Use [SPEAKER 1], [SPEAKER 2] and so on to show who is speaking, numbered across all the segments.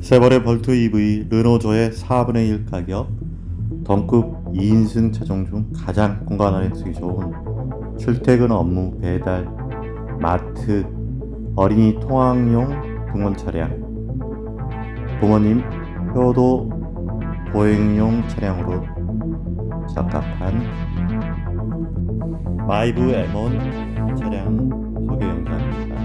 [SPEAKER 1] 쉐보레 볼트 EV 르노조의 4분의 1 가격, 동급 2인승 차종 중 가장 공간활용에 쓰기 좋은 출퇴근 업무 배달, 마트, 어린이 통학용 등원 차량, 부모님 효도 보행용 차량으로 적합한 마이브 M1 차량 소개 영상입니다.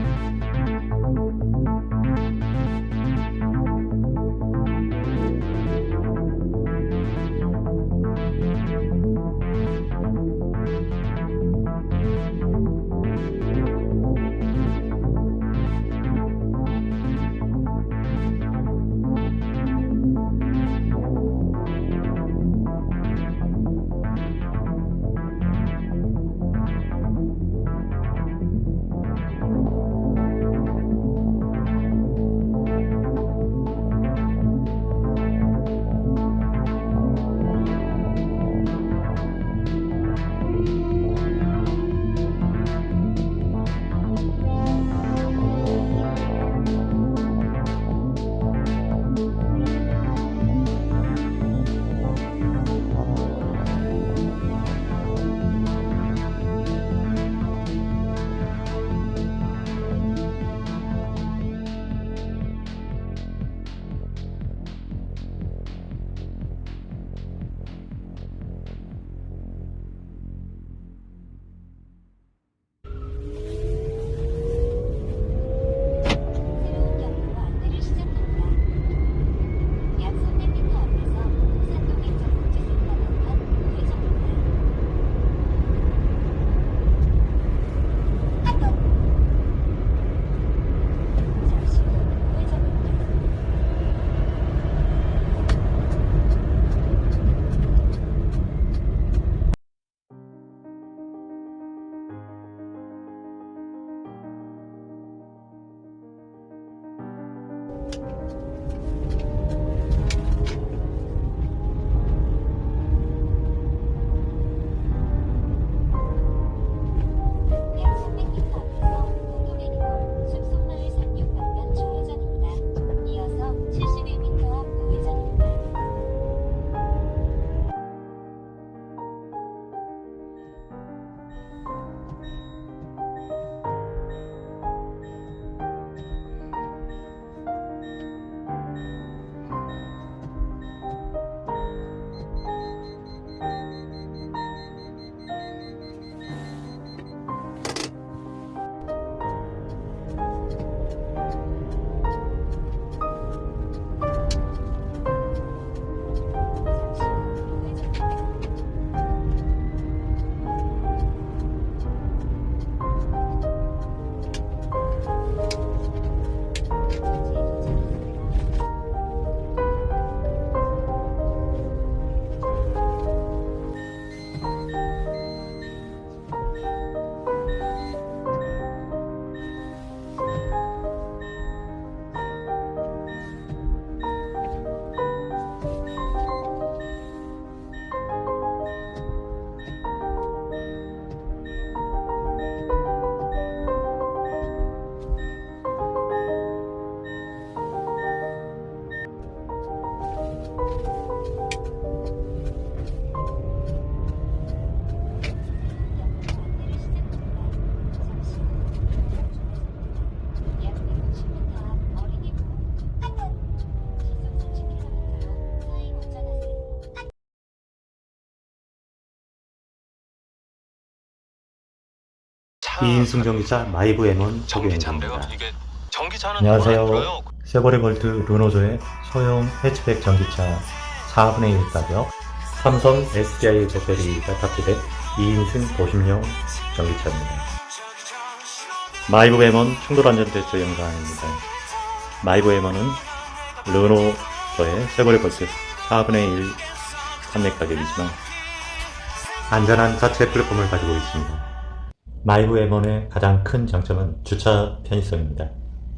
[SPEAKER 2] 이인승 전기차 마이브 M1 소개입니다. 안녕하세요. 쉐보레 볼트 르노조의 소형 해치백 전기차 4분의 1 가격, 삼성 SDI 배터리가 탑재된 2인승 도심용 전기차입니다. 마이브 M1 충돌 안전 테스트 영상입니다. 마이브 M1은 르노조의 쉐보레 볼트 4분의 1 판매 가격이지만 안전한 자체 플랫폼을 가지고 있습니다. 마이브 M1의 가장 큰 장점은 주차 편의성입니다.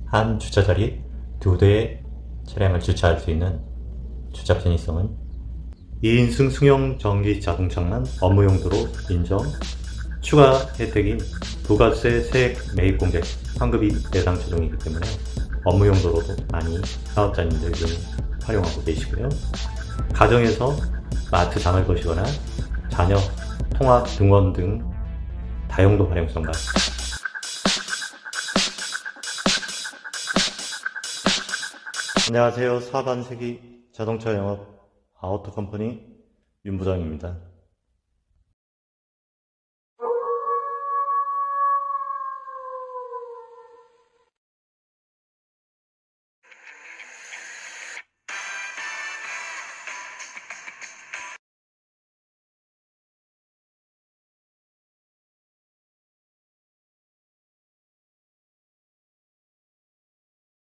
[SPEAKER 2] 한 주차자리 2대의 차량을 주차할 수 있는 주차 편의성은 2인승 승용 전기 자동차만 업무 용도로 인정, 추가 혜택인 부가세 세액 매입 공제 환급이 대상 차종이기 때문에 업무 용도로도 많이 사업자님들 좀 활용하고 계시고요. 가정에서 마트장을 보시거나 자녀 통학 등원 등 다용도 활용성과 안녕하세요. 사반세기 자동차 영업 아우토 컴퍼니 윤부장입니다.